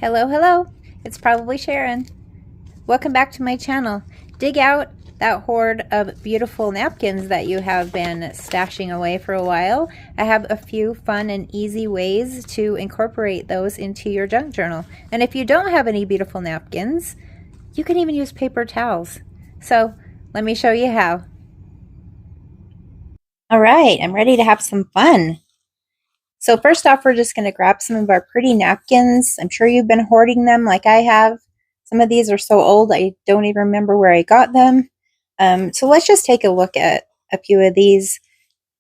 Hello, hello. It's probably Sharon. Welcome back to my channel. Dig out that hoard of beautiful napkins that you have been stashing away for a while. I have a few fun and easy ways to incorporate those into your junk journal. And if you don't have any beautiful napkins, you can even use paper towels. So let me show you how. All right, I'm ready to have some fun. So first off, we're just going to grab some of our pretty napkins. I'm sure you've been hoarding them like I have. Some of these are so old I don't even remember where I got them. So let's just take a look at a few of these.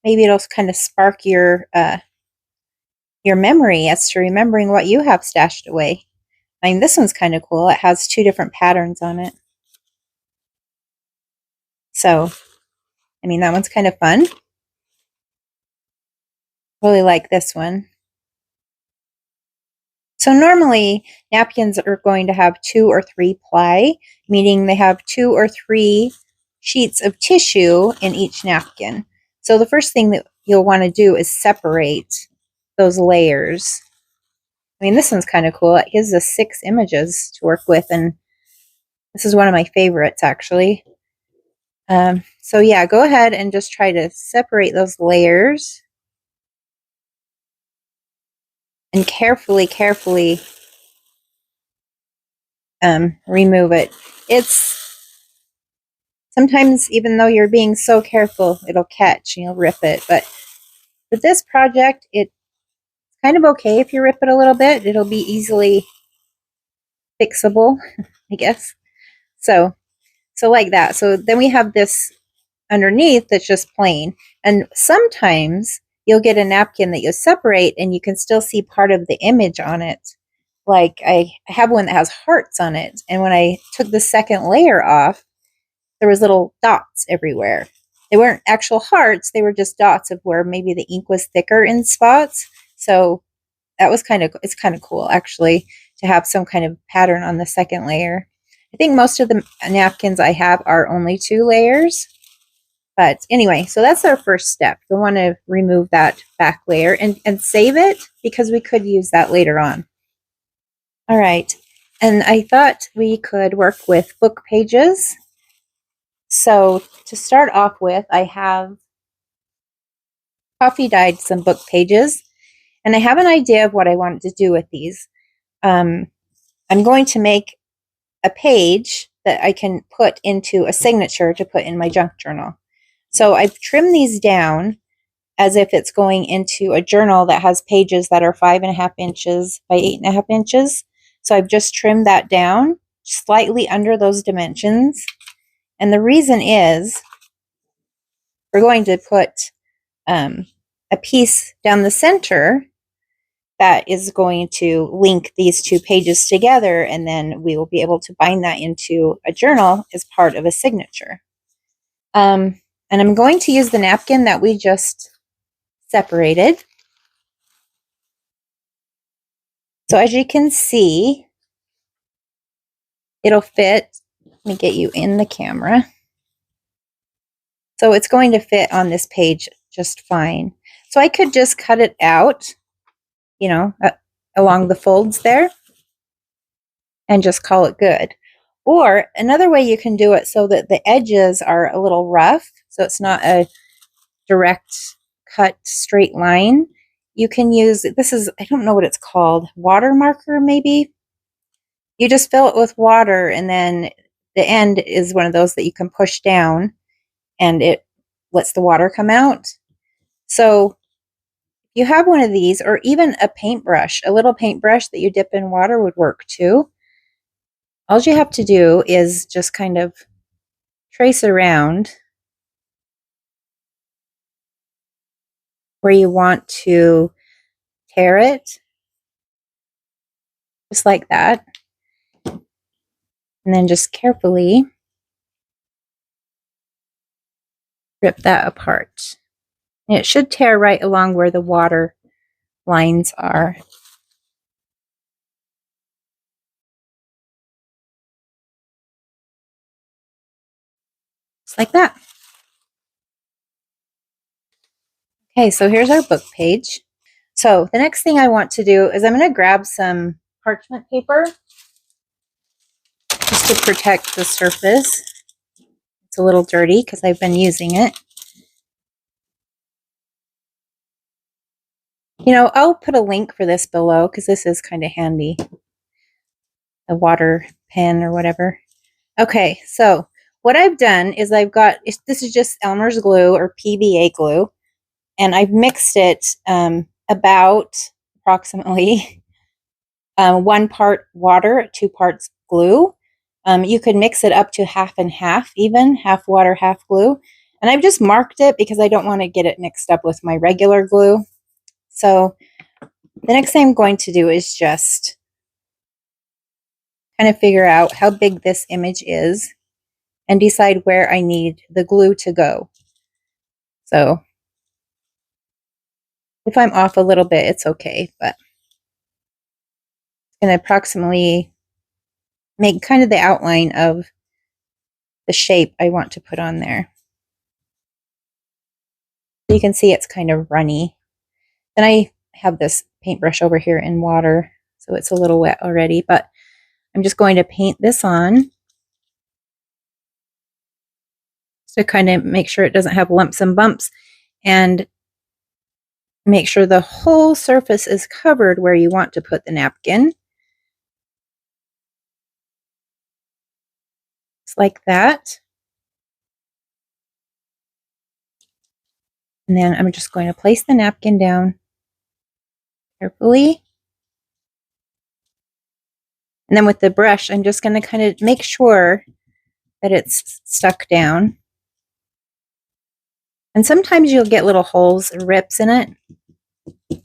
Maybe it'll kind of spark your memory as to remembering what you have stashed away. I mean, this one's kind of cool. It has two different patterns on it. So, I mean, that one's kind of fun. Really like this one. So normally napkins are going to have 2 or 3 ply, meaning they have 2 or 3 sheets of tissue in each napkin. So the first thing that you'll want to do is separate those layers. I mean, this one's kind of cool. It gives us 6 images to work with, and this is one of my favorites, actually. So yeah, go ahead and just try to separate those layers and carefully remove it. It's sometimes, even though you're being so careful, it'll catch and you'll rip it. But for this project, it's kind of okay if you rip it a little bit. It'll be easily fixable, I guess. So like that. So then we have this underneath that's just plain. And sometimes you'll get a napkin that you separate and you can still see part of the image on it. Like I have one that has hearts on it. And when I took the second layer off, there was little dots everywhere. They weren't actual hearts, they were just dots of where maybe the ink was thicker in spots. So that was it's kind of cool actually to have some kind of pattern on the second layer. I think most of the napkins I have are only 2 layers. But anyway, so that's our first step. You'll want to remove that back layer and save it because we could use that later on. All right, and I thought we could work with book pages. So to start off with, I have coffee dyed some book pages, and I have an idea of what I wanted to do with these. I'm going to make a page that I can put into a signature to put in my junk journal. So I've trimmed these down as if it's going into a journal that has pages that are 5.5 inches by 8.5 inches. So I've just trimmed that down slightly under those dimensions. And the reason is we're going to put a piece down the center that is going to link these 2 pages together, and then we will be able to bind that into a journal as part of a signature. And I'm going to use the napkin that we just separated. So as you can see, it'll fit. Let me get you in the camera. So it's going to fit on this page just fine. So I could just cut it out, you know, along the folds there and just call it good. Or another way you can do it so that the edges are a little rough, so it's not a direct cut straight line. You can use, this is, I don't know what it's called, water marker maybe? You just fill it with water, and then the end is one of those that you can push down and it lets the water come out. So if you have one of these, or even a paintbrush, a little paintbrush that you dip in water would work too. All you have to do is just kind of trace around where you want to tear it, just like that. And then just carefully rip that apart. And it should tear right along where the water lines are. Just like that. Okay, so here's our book page. So the next thing I want to do is I'm going to grab some parchment paper just to protect the surface. It's a little dirty because I've been using it. You know, I'll put a link for this below because this is kind of handy. A water pen or whatever. Okay, so what I've done is I've got, this is just Elmer's glue or PVA glue, and I've mixed it about approximately 1 part water, 2 parts glue. You could mix it up to half and half, even half water, half glue. And I've just marked it because I don't want to get it mixed up with my regular glue. So the next thing I'm going to do is just kind of figure out how big this image is and decide where I need the glue to go. So if I'm off a little bit, it's okay, but I'm going to approximately make kind of the outline of the shape I want to put on there. So you can see it's kind of runny. Then I have this paintbrush over here in water, so it's a little wet already, but I'm just going to paint this on to kind of make sure it doesn't have lumps and bumps, and make sure the whole surface is covered where you want to put the napkin. Just like that. And then I'm just going to place the napkin down carefully. And then with the brush, I'm just going to kind of make sure that it's stuck down. And sometimes you'll get little holes or rips in it. I'm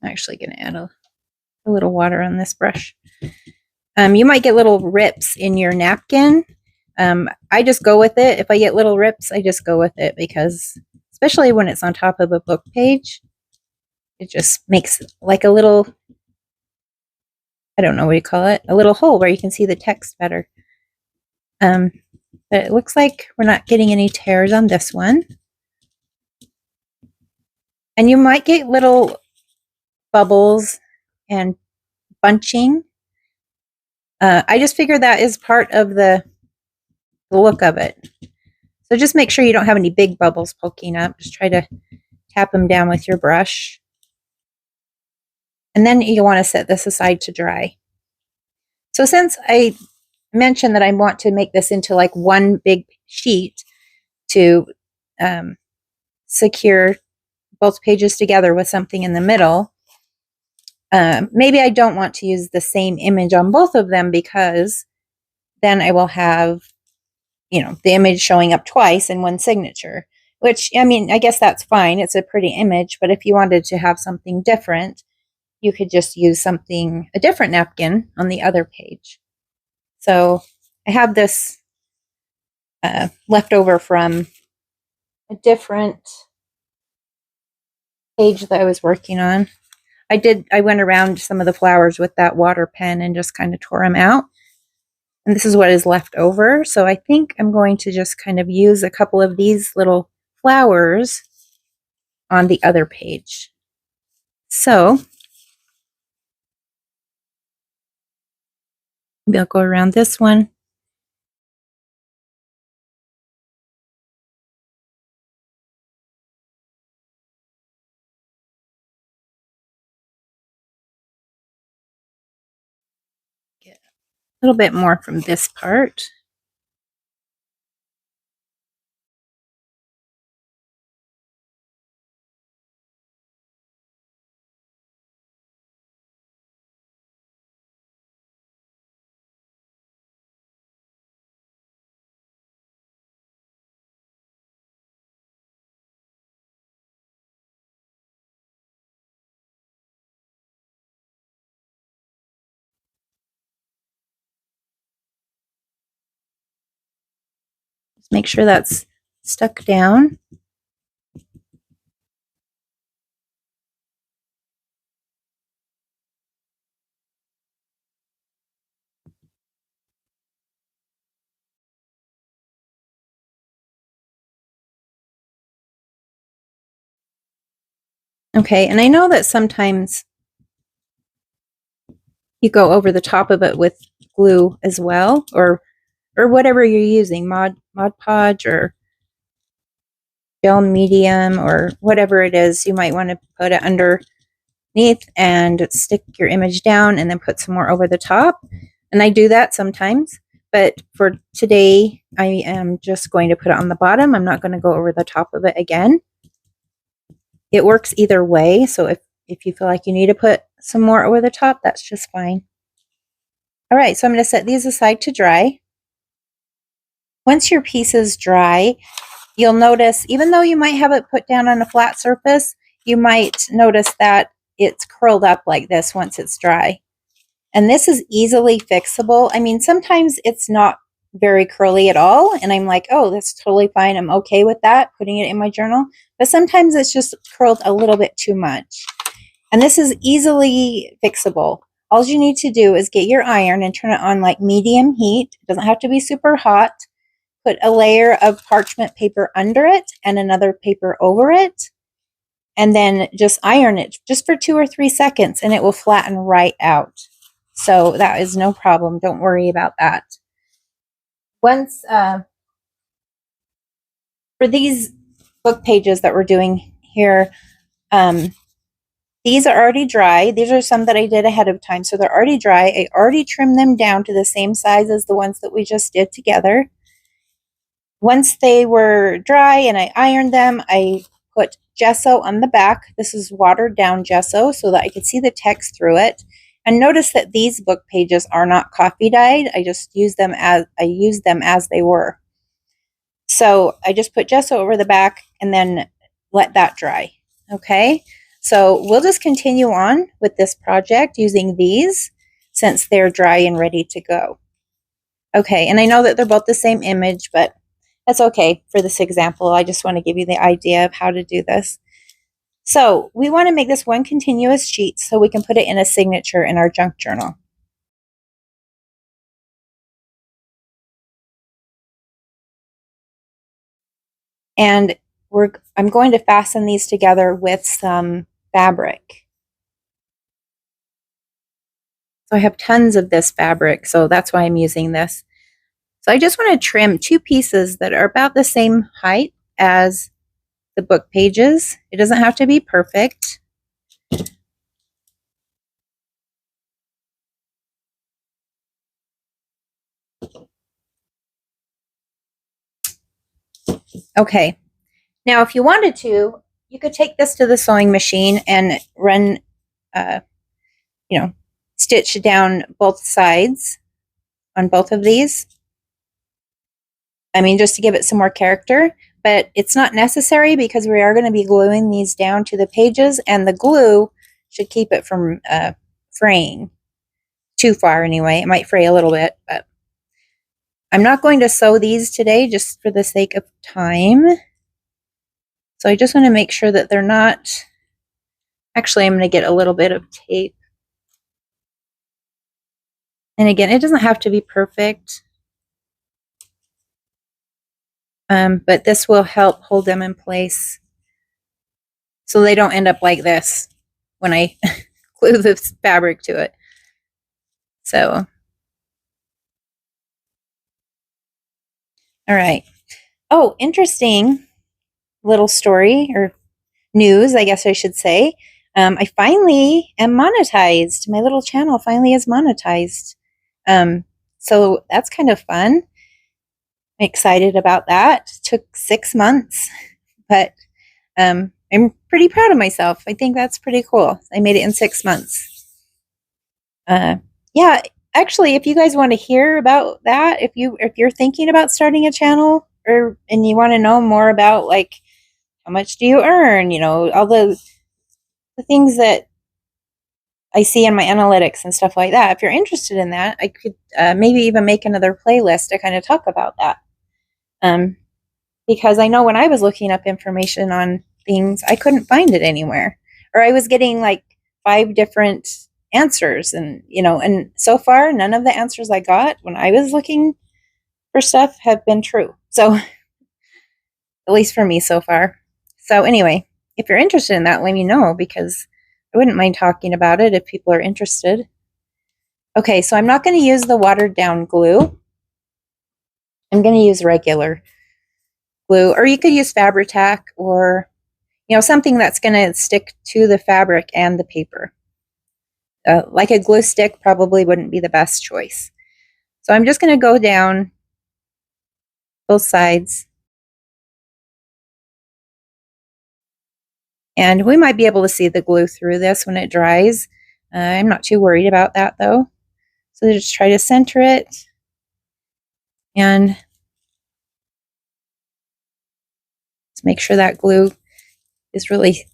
actually going to add a little water on this brush. You might get little rips in your napkin. I just go with it. If I get little rips, I just go with it because, especially when it's on top of a book page, it just makes like a little, I don't know what you call it, a little hole where you can see the text better. But it looks like we're not getting any tears on this one. And you might get little bubbles and bunching. I just figured that is part of the look of it. So just make sure you don't have any big bubbles poking up. Just try to tap them down with your brush. And then you want to set this aside to dry. So since I mentioned that I want to make this into like one big sheet to secure both pages together with something in the middle, maybe I don't want to use the same image on both of them, because then I will have, you know, the image showing up twice in one signature, which, I mean, I guess that's fine. It's a pretty image, but if you wanted to have something different, you could just use a different napkin on the other page. So I have this left over from a different page that I was working on. I went around some of the flowers with that water pen and just kind of tore them out. And this is what is left over. So I think I'm going to just kind of use a couple of these little flowers on the other page. So maybe I'll go around this one. Get a little bit more from this part. Just make sure that's stuck down. Okay, and I know that sometimes You go over the top of it with glue as well, or whatever you're using, Mod Podge or gel medium or whatever it is. You might want to put it underneath and stick your image down and then put some more over the top. And I do that sometimes, but for today, I am just going to put it on the bottom. I'm not going to go over the top of it again. It works either way, so if you feel like you need to put some more over the top, that's just fine. All right, so I'm going to set these aside to dry. Once your piece is dry, you'll notice, even though you might have it put down on a flat surface, you might notice that it's curled up like this once it's dry. And this is easily fixable. I mean, sometimes it's not very curly at all, and I'm like, oh, that's totally fine. I'm okay with that, putting it in my journal. But sometimes it's just curled a little bit too much. And this is easily fixable. All you need to do is get your iron and turn it on like medium heat. It doesn't have to be super hot. Put a layer of parchment paper under it and another paper over it. And then just iron it just for 2 or 3 seconds and it will flatten right out. So that is no problem. Don't worry about that. Once, for these book pages that we're doing here, these are already dry. These are some that I did ahead of time, so they're already dry. I already trimmed them down to the same size as the ones that we just did together. Once they were dry and I ironed them, I put gesso on the back. This is watered down gesso so that I could see the text through it. And notice that these book pages are not coffee dyed. I just used them as they were. So I just put gesso over the back and then let that dry. Okay, so we'll just continue on with this project using these since they're dry and ready to go. Okay, and I know that they're both the same image, but that's okay for this example. I just want to give you the idea of how to do this. So we want to make this one continuous sheet so we can put it in a signature in our junk journal. And I'm going to fasten these together with some fabric. So I have tons of this fabric, so that's why I'm using this. So I just want to trim 2 pieces that are about the same height as the book pages. It doesn't have to be perfect. Okay, now if you wanted to, you could take this to the sewing machine and run, stitch down both sides on both of these. I mean, just to give it some more character, but it's not necessary because we are going to be gluing these down to the pages, and the glue should keep it from fraying too far anyway. It might fray a little bit, but I'm not going to sew these today just for the sake of time. So I just want to make sure that they're not, actually I'm going to get a little bit of tape. And again, it doesn't have to be perfect. But this will help hold them in place so they don't end up like this when I glue this fabric to it. So, all right. Oh, interesting little story or news, I guess I should say. I finally am monetized. My little channel finally is monetized. So that's kind of fun. I'm excited about that. It took 6 months, but I'm pretty proud of myself. I think that's pretty cool. I made it in 6 months. Yeah, actually, if you guys want to hear about that, if you're thinking about starting a channel and you want to know more about like how much do you earn, all the things that I see in my analytics and stuff like that. If you're interested in that, I could maybe even make another playlist to kind of talk about that. Because I know when I was looking up information on things, I couldn't find it anywhere, or I was getting like 5 different answers, and and so far none of the answers I got when I was looking for stuff have been true. So at least for me so far. So anyway, if you're interested in that, let me know, because I wouldn't mind talking about it if people are interested. Okay, so I'm not going to use the watered down glue. I'm going to use regular glue, or you could use Fabri-Tac, or something that's going to stick to the fabric and the paper. Like a glue stick probably wouldn't be the best choice. So I'm just going to go down both sides. And we might be able to see the glue through this when it dries. I'm not too worried about that though. So just try to center it. And let's make sure that glue is really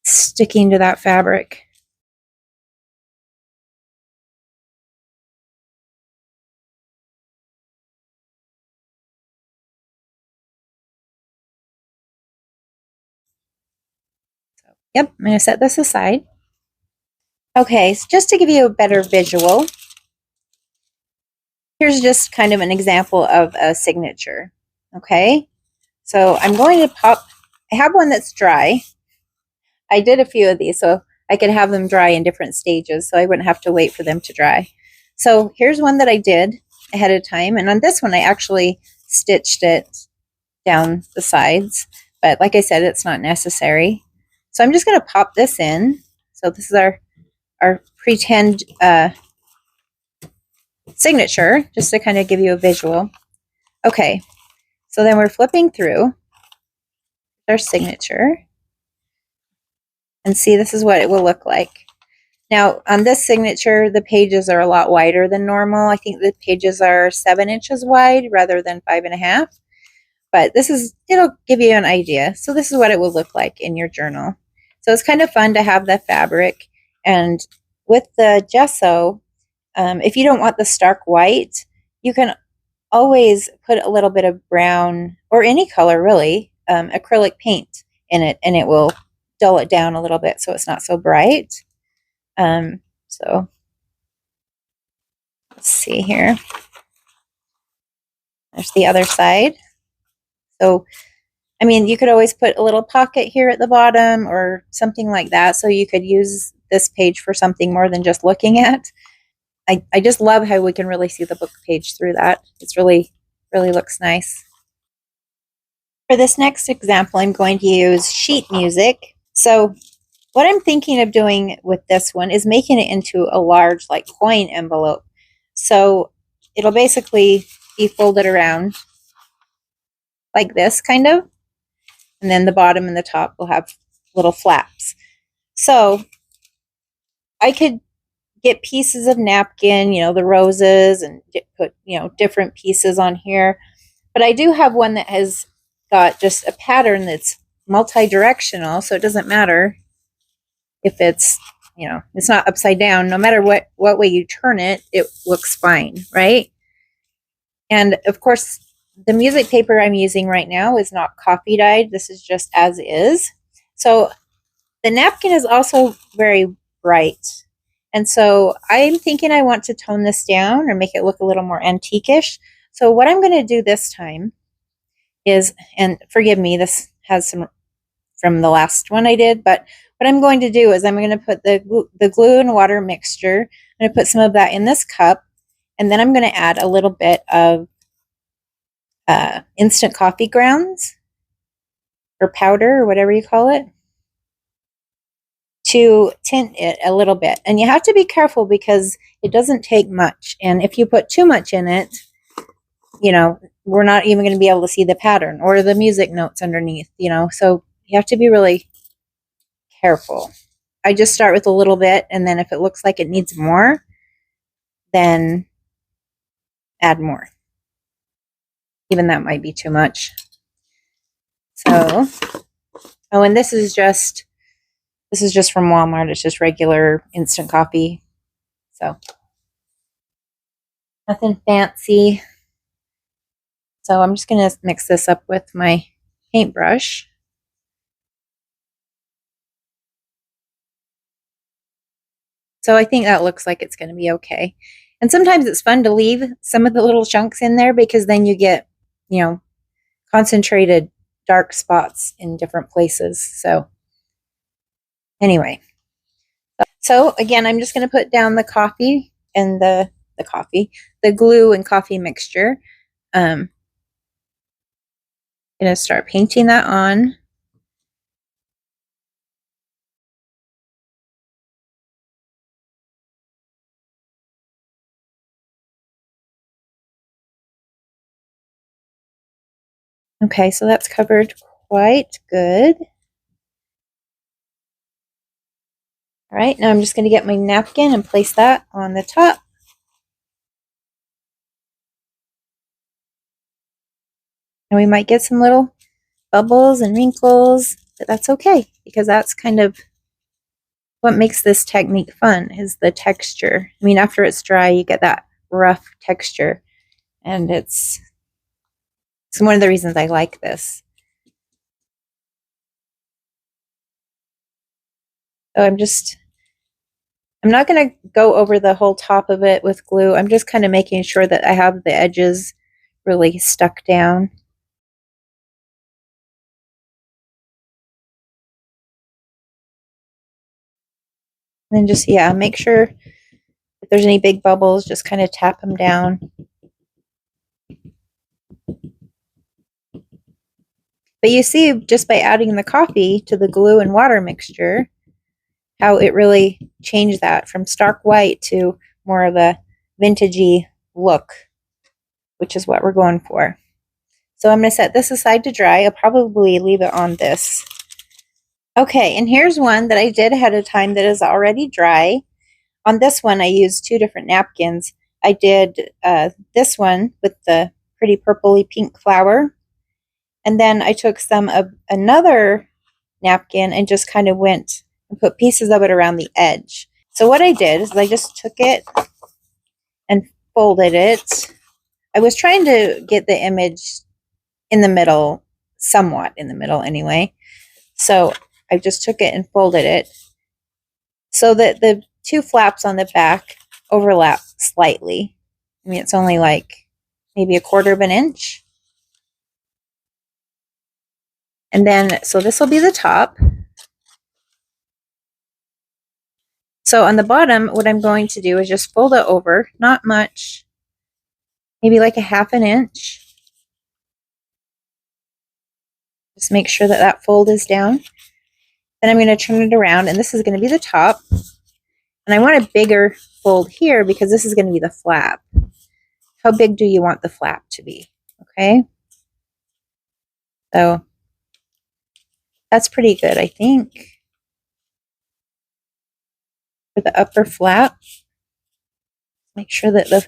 sticking to that fabric. So, yep, I'm going to set this aside. Okay, so just to give you a better visual, here's just kind of an example of a signature. Okay, so I'm going to pop, I have one that's dry. I did a few of these so I could have them dry in different stages so I wouldn't have to wait for them to dry. So here's one that I did ahead of time, and on this one I actually stitched it down the sides, but like I said, it's not necessary. So I'm just going to pop this in. So this is our pretend signature, just to kind of give you a visual. Okay, so then we're flipping through our signature, and see, this is what it will look like. Now, on this signature, the pages are a lot wider than normal. I think the pages are 7 inches wide rather than 5.5. But it'll give you an idea. So this is what it will look like in your journal. So it's kind of fun to have the fabric. And with the gesso, if you don't want the stark white, you can always put a little bit of brown, or any color really, acrylic paint in it, and it will dull it down a little bit so it's not so bright. So let's see here. There's the other side. So, I mean, you could always put a little pocket here at the bottom or something like that, so you could use this page for something more than just looking at. I just love how we can really see the book page through that. It's really looks nice. For this next example, I'm going to use sheet music. So what I'm thinking of doing with this one is making it into a large, like, coin envelope. So it'll basically be folded around like this, kind of. And then the bottom and the top will have little flaps. So I could get pieces of napkin, the roses, and put, different pieces on here. But I do have one that has got just a pattern that's multi-directional, so it doesn't matter if it's, it's not upside down. No matter what way you turn it, it looks fine, right? And of course, the music paper I'm using right now is not coffee dyed. This is just as is. So the napkin is also very bright. And so I'm thinking I want to tone this down or make it look a little more antique-ish. So what I'm going to do this time is, and forgive me, this has some from the last one I did, but what I'm going to do is I'm going to put the glue and water mixture. I'm going to put some of that in this cup, and then I'm going to add a little bit of instant coffee grounds, or powder, or whatever you call it, to tint it a little bit. And you have to be careful because it doesn't take much. And if you put too much in it, we're not even going to be able to see the pattern or the music notes underneath, so you have to be really careful. I just start with a little bit, and then if it looks like it needs more, then add more. Even that might be too much. So, and this is just from Walmart. It's just regular instant coffee. So, nothing fancy. So I'm just going to mix this up with my paintbrush. So I think that looks like it's going to be okay. And sometimes it's fun to leave some of the little chunks in there because then you get, concentrated dark spots in different places. So anyway. So again, I'm just going to put down the coffee and the glue and coffee mixture. I'm going to start painting that on. Okay, so that's covered quite good. All right, now I'm just going to get my napkin and place that on the top. And we might get some little bubbles and wrinkles, but that's okay because that's kind of what makes this technique fun is the texture. I mean, after it's dry, you get that rough texture, and it's one of the reasons I like this. So I'm not going to go over the whole top of it with glue. I'm just kind of making sure that I have the edges really stuck down. And then just, yeah, make sure if there's any big bubbles, just kind of tap them down. But you see, just by adding the coffee to the glue and water mixture, how it really changed that from stark white to more of a vintagey look, which is what we're going for. So I'm going to set this aside to dry. I'll probably leave it on this. Okay, and here's one that I did ahead of time that is already dry. On this one, I used 2 different napkins. I did this one with the pretty purpley pink flower. And then I took some of another napkin and just kind of went and put pieces of it around the edge. So what I did is I just took it and folded it. I was trying to get the image in the middle, somewhat in the middle anyway. So I just took it and folded it so that the 2 flaps on the back overlap slightly. I mean, it's only like maybe 1/4 of an inch. And then, so this will be the top. So on the bottom, what I'm going to do is just fold it over, not much, maybe like 1/2 an inch. Just make sure that that fold is down. Then I'm going to turn it around, and this is going to be the top. And I want a bigger fold here because this is going to be the flap. How big do you want the flap to be? Okay. So that's pretty good, I think. For the upper flap, make sure that the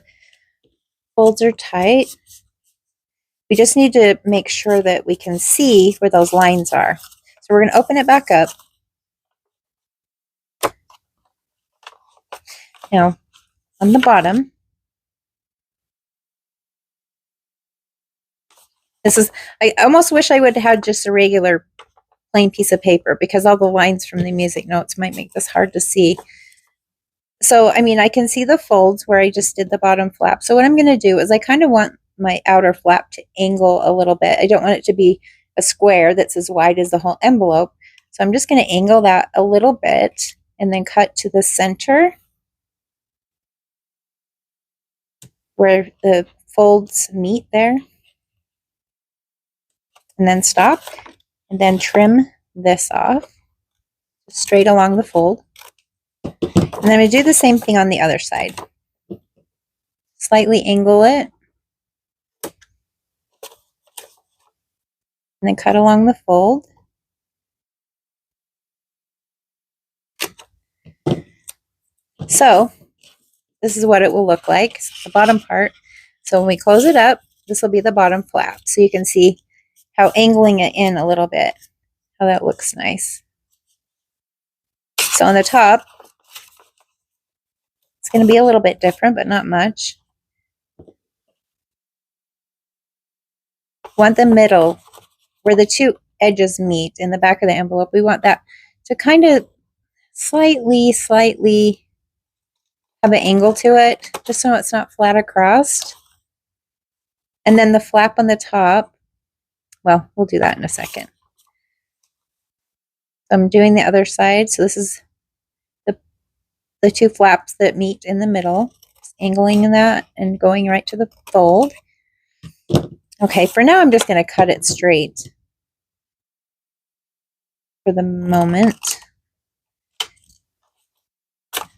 folds are tight. We just need to make sure that we can see where those lines are. So we're going to open it back up. Now, on the bottom, I almost wish I would have had just a regular plain piece of paper because all the lines from the music notes might make this hard to see. So, I mean, I can see the folds where I just did the bottom flap. So what I'm going to do is I kind of want my outer flap to angle a little bit. I don't want it to be a square that's as wide as the whole envelope. So I'm just going to angle that a little bit and then cut to the center where the folds meet there. And then stop and then trim this off straight along the fold. And then I'm going to do the same thing on the other side. Slightly angle it. And then cut along the fold. So this is what it will look like, the bottom part. So when we close it up, this will be the bottom flap. So you can see how angling it in a little bit, how that looks nice. So on the top, it's going to be a little bit different, but not much. Want the middle, where the 2 edges meet in the back of the envelope, we want that to kind of slightly have an angle to it, just so it's not flat across. And then the flap on the top, well, we'll do that in a second. I'm doing the other side, so this is the 2 flaps that meet in the middle. angling that and going right to the fold. Okay, for now I'm just going to cut it straight for the moment. Cut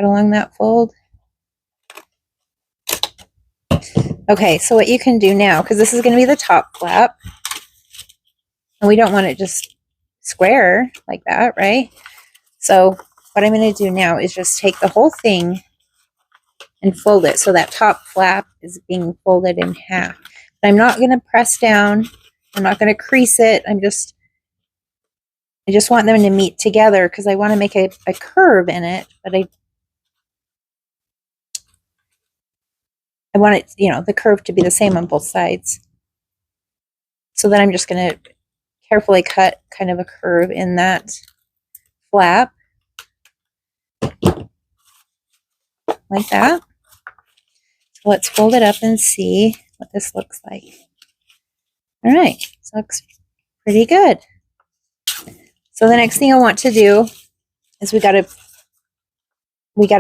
along that fold. Okay, so what you can do now, because this is going to be the top flap, and we don't want it just square like that, right? So what I'm going to do now is just take the whole thing and fold it so that top flap is being folded in half. But I'm not going to press down. I'm not going to crease it. I just want them to meet together because I want to make a curve in it, but I want it, the curve to be the same on both sides. So then I'm just going to carefully cut kind of a curve in that flap like that. So let's fold it up and see what this looks like. All right, this looks pretty good. So the next thing I want to do is we got to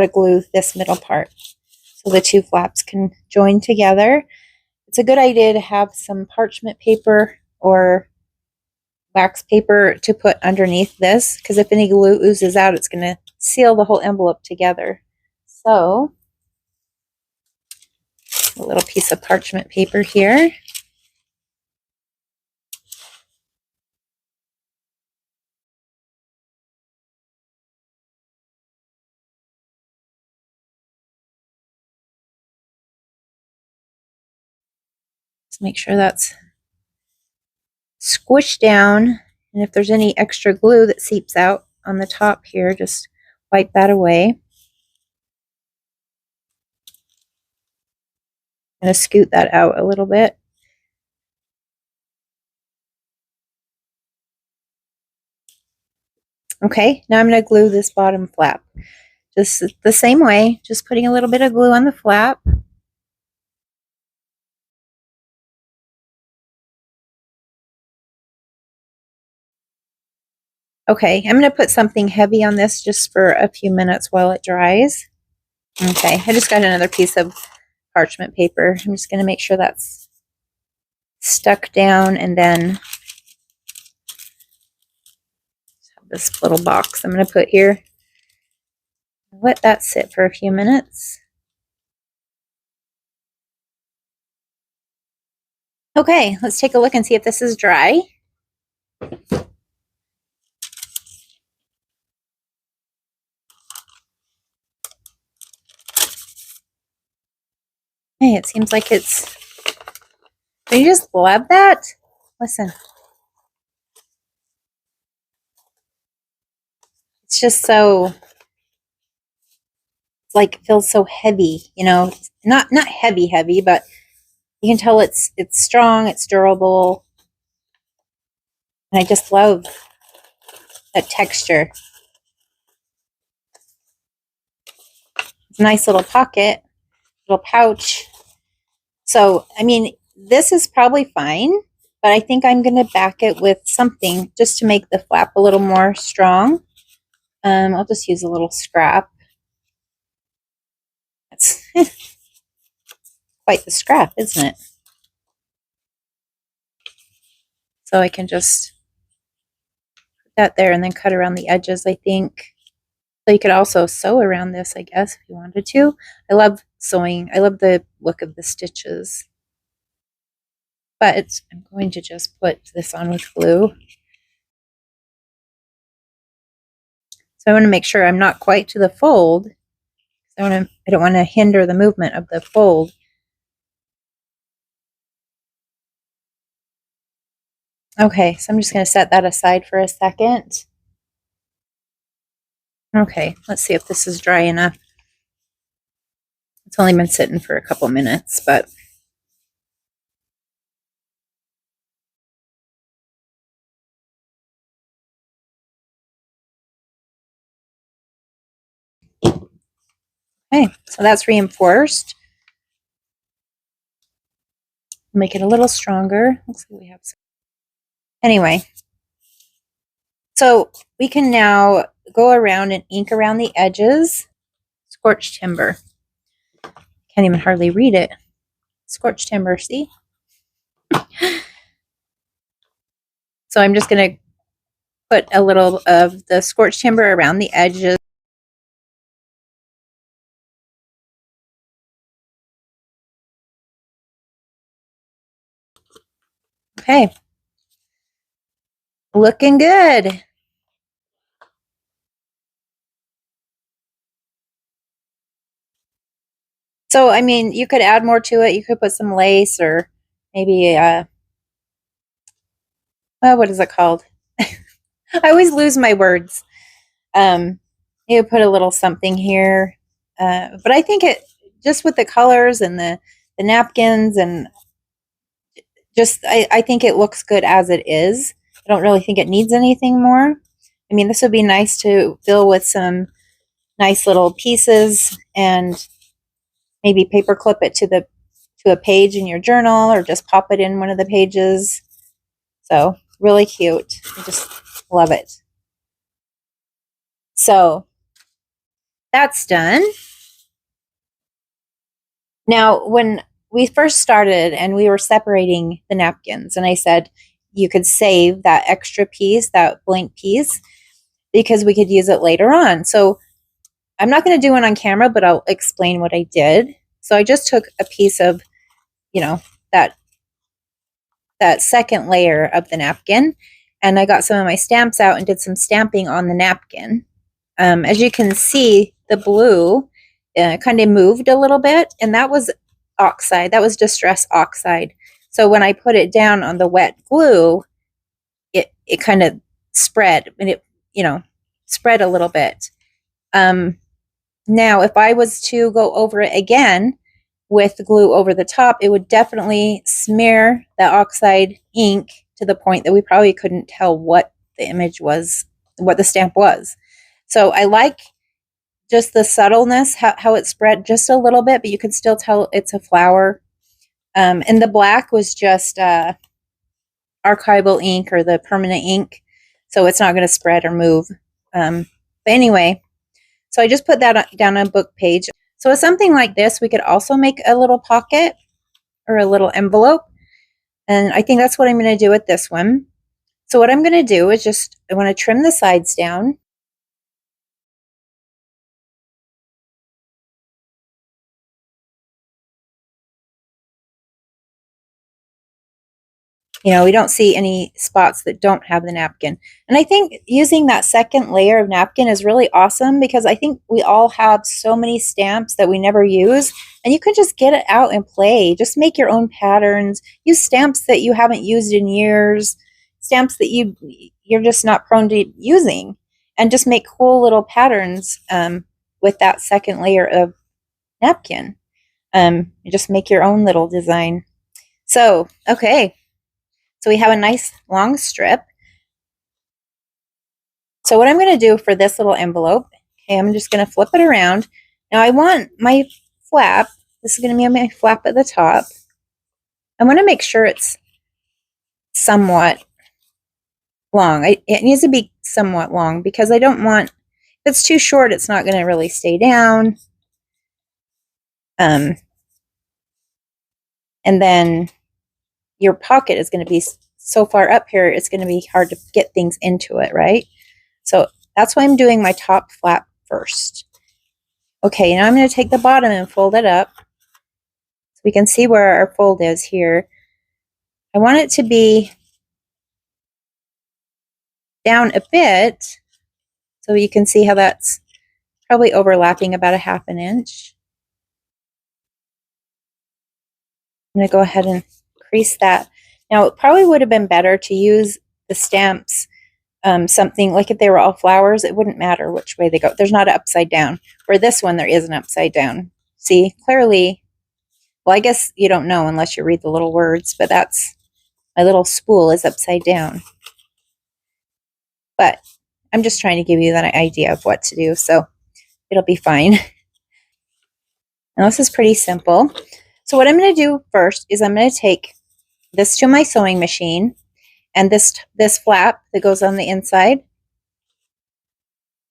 glue this middle part so the two flaps can join together. It's a good idea to have some parchment paper or wax paper to put underneath this, because if any glue oozes out, it's going to seal the whole envelope together. So a little piece of parchment paper here. Just make sure that's squished down, and if there's any extra glue that seeps out on the top here, just wipe that away. I'm going to scoot that out a little bit. Okay, now I'm going to glue this bottom flap. Just the same way, just putting a little bit of glue on the flap. Okay, I'm going to put something heavy on this just for a few minutes while it dries. Okay, I just got another piece of parchment paper. I'm just going to make sure that's stuck down, and then this little box I'm going to put here. Let that sit for a few minutes. Okay, let's take a look and see if this is dry. Hey, it seems like it's... Can you just love that? Listen. It's just so... It's like, feels so heavy, Not heavy, but you can tell it's strong, it's durable. And I just love that texture. It's a nice little pocket, little pouch. So, I mean, this is probably fine, but I think I'm going to back it with something just to make the flap a little more strong. I'll just use a little scrap. That's quite the scrap, isn't it? So I can just put that there and then cut around the edges, I think. So you could also sew around this, I guess, if you wanted to. I love sewing. I love the look of the stitches. But I'm going to just put this on with glue. So I want to make sure I'm not quite to the fold. I don't want to hinder the movement of the fold. Okay, so I'm just going to set that aside for a second. Okay, let's see if this is dry enough. It's only been sitting for a couple minutes, but okay, so that's reinforced. Make it a little stronger. Let's see what we have. Anyway, so we can now go around and ink around the edges. Scorched timber. Can't even hardly read it. Scorched timber, see? So I'm just going to put a little of the scorched timber around the edges. Okay. Looking good. So, I mean, you could add more to it. You could put some lace or maybe, what is it called? I always lose my words. You put a little something here. But I think it, just with the colors and the napkins and just, I think it looks good as it is. I don't really think it needs anything more. I mean, this would be nice to fill with some nice little pieces and maybe paper clip it to a page in your journal or just pop it in one of the pages. So really cute. I just love it. So that's done. Now, when we first started and we were separating the napkins, and I said you could save that extra piece, that blank piece, because we could use it later on. So I'm not going to do it on camera, but I'll explain what I did. So I just took a piece of, that second layer of the napkin, and I got some of my stamps out and did some stamping on the napkin. As you can see, the blue kind of moved a little bit, and that was oxide. That was distress oxide. So when I put it down on the wet glue, it kind of spread, and it spread a little bit. Now, if I was to go over it again with glue over the top, it would definitely smear the oxide ink to the point that we probably couldn't tell what the image was, what the stamp was. So I like just the subtleness, how it spread just a little bit, but you can still tell it's a flower. And the black was just archival ink or the permanent ink, so it's not going to spread or move. But anyway, so I just put that down on a book page. So with something like this, we could also make a little pocket or a little envelope. And I think that's what I'm going to do with this one. So what I'm going to do is I want to trim the sides down. We don't see any spots that don't have the napkin. And I think using that second layer of napkin is really awesome, because I think we all have so many stamps that we never use, and you can just get it out and play. Just make your own patterns. Use stamps that you haven't used in years, stamps that you're just not prone to using, and just make cool little patterns with that second layer of napkin. Just make your own little design. So, okay. So we have a nice long strip. So what I'm going to do for this little envelope, okay, I'm just going to flip it around. Now I want my flap, this is going to be my flap at the top. I want to make sure it's somewhat long. It needs to be somewhat long, because I don't want, if it's too short, it's not going to really stay down. And then your pocket is going to be so far up here, it's going to be hard to get things into it, right? So that's why I'm doing my top flap first. Okay, now I'm going to take the bottom and fold it up so we can see where our fold is here. I want it to be down a bit, so you can see how that's probably overlapping about a ½ inch. I'm going to go ahead and crease that. Now, it probably would have been better to use the stamps, something like if they were all flowers, it wouldn't matter which way they go. There's not an upside down. For this one, there is an upside down. See, clearly, well, I guess you don't know unless you read the little words, but that's, my little spool is upside down. But I'm just trying to give you that idea of what to do, so it'll be fine. Now, this is pretty simple. So what I'm going to do first is I'm going to take this to my sewing machine, and this flap that goes on the inside,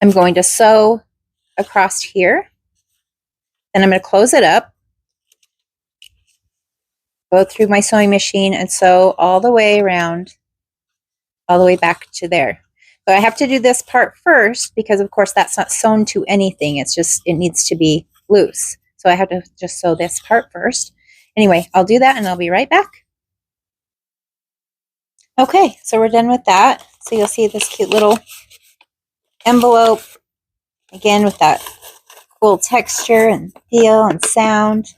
I'm going to sew across here. Then I'm going to close it up, go through my sewing machine and sew all the way around, all the way back to there. So I have to do this part first because, of course, that's not sewn to anything. It's just, it needs to be loose. So I have to just sew this part first. Anyway, I'll do that and I'll be right back. Okay, so we're done with that. So you'll see this cute little envelope, again with that cool texture and feel and sound.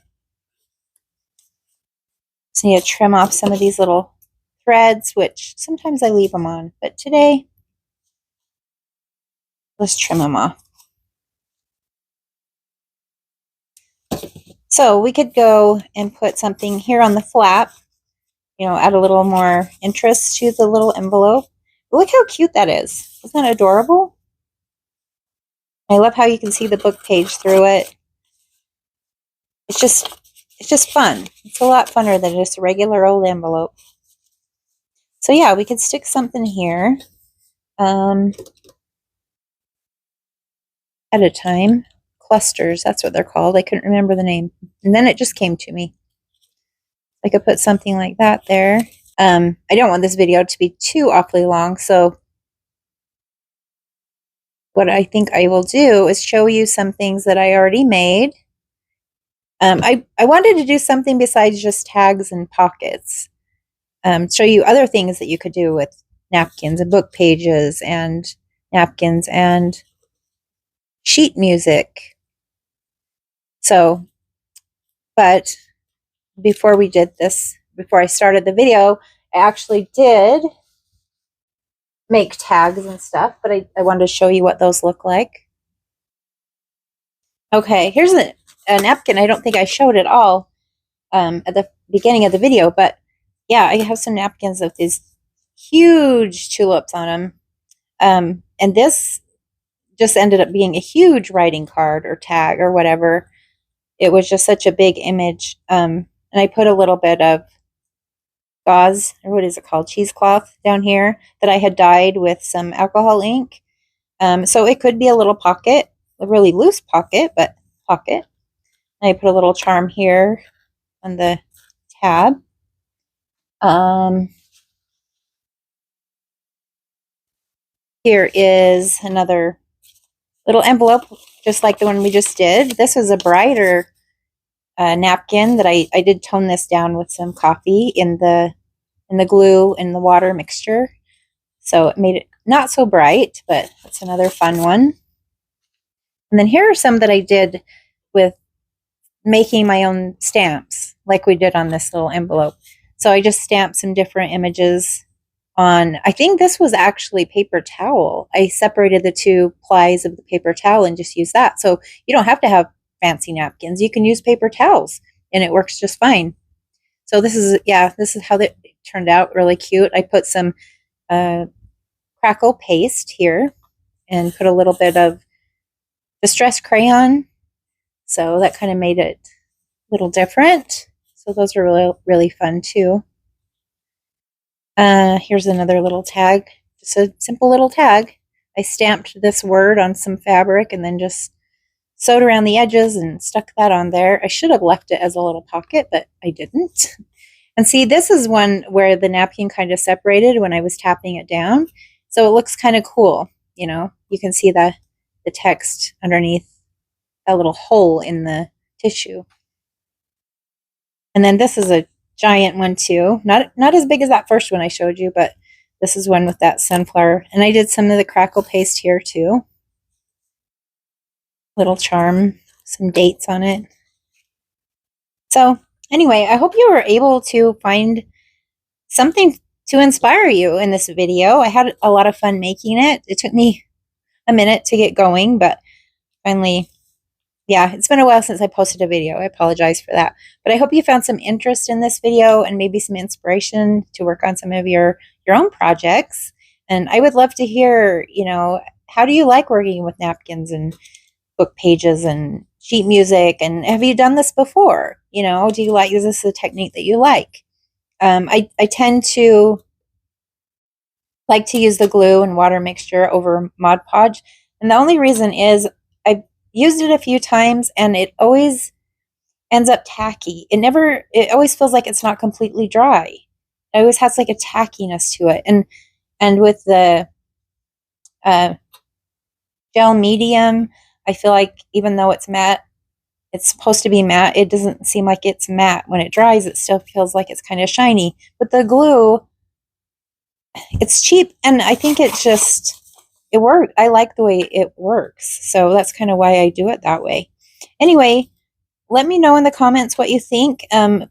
Just need to trim off some of these little threads, which sometimes I leave them on, but today, let's trim them off. So we could go and put something here on the flap, you know, add a little more interest to the little envelope. But look how cute that is. Isn't that adorable? I love how you can see the book page through it. It's just fun. It's a lot funner than just a regular old envelope. So yeah, we could stick something here at a time. Clusters, that's what they're called. I couldn't remember the name. And then it just came to me. I could put something like that there. I don't want this video to be too awfully long, so what I think I will do is show you some things that I already made. I wanted to do something besides just tags and pockets. Show you other things that you could do with napkins and book pages and napkins and sheet music. So, but before we did this, before I started the video, I actually did make tags and stuff, but I wanted to show you what those look like. Okay, here's a napkin I don't think I showed at all at the beginning of the video, but yeah, I have some napkins with these huge tulips on them. And this just ended up being a huge writing card or tag or whatever. It was just such a big image. And I put a little bit of gauze, or what is it called, cheesecloth down here that I had dyed with some alcohol ink. So it could be a little pocket, a really loose pocket, but pocket. And I put a little charm here on the tab. Here is another little envelope, just like the one we just did. This was a brighter napkin that I did tone this down with some coffee in the glue and the water mixture. So it made it not so bright, but that's another fun one. And then here are some that I did with making my own stamps, like we did on this little envelope. So I just stamped some different images on, I think this was actually paper towel. I separated the two plies of the paper towel and just used that. So you don't have to have fancy napkins. You can use paper towels and it works just fine. So this is, yeah, this is how it turned out, really cute. I put some crackle paste here and put a little bit of distress crayon. So that kind of made it a little different. So those are really, really fun too. Here's another little tag, just a simple little tag. I stamped this word on some fabric and then just sewed around the edges and stuck that on there. I should have left it as a little pocket, but I didn't. And see, this is one where the napkin kind of separated when I was tapping it down. So it looks kind of cool. You know, you can see the text underneath that little hole in the tissue. And then this is a giant one too. Not as big as that first one I showed you, but this is one with that sunflower. And I did some of the crackle paste here too. Little charm, some dates on it. So anyway, I hope you were able to find something to inspire you in this video. I had a lot of fun making it. It took me a minute to get going, but finally, yeah, it's been a while since I posted a video. I apologize for that. But I hope you found some interest in this video and maybe some inspiration to work on some of your own projects. And I would love to hear, you know, how do you like working with napkins and book pages and sheet music? And have you done this before? You know, do you like, is this a technique that you like? I tend to like to use the glue and water mixture over Mod Podge. And the only reason is I've used it a few times and it always ends up tacky. It always feels like it's not completely dry. It always has like a tackiness to it. And with the uh, gel medium, I feel like even though it's matte, it's supposed to be matte, it doesn't seem like it's matte. When it dries, it still feels like it's kind of shiny. But the glue, it's cheap, and I think it works. I like the way it works. So that's kind of why I do it that way. Anyway, let me know in the comments what you think.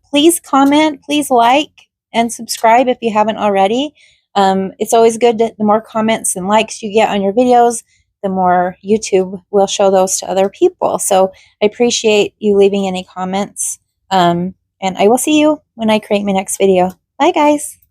Please comment, please like, and subscribe if you haven't already. It's always good the more comments and likes you get on your videos, the more YouTube will show those to other people. So I appreciate you leaving any comments. And I will see you when I create my next video. Bye, guys.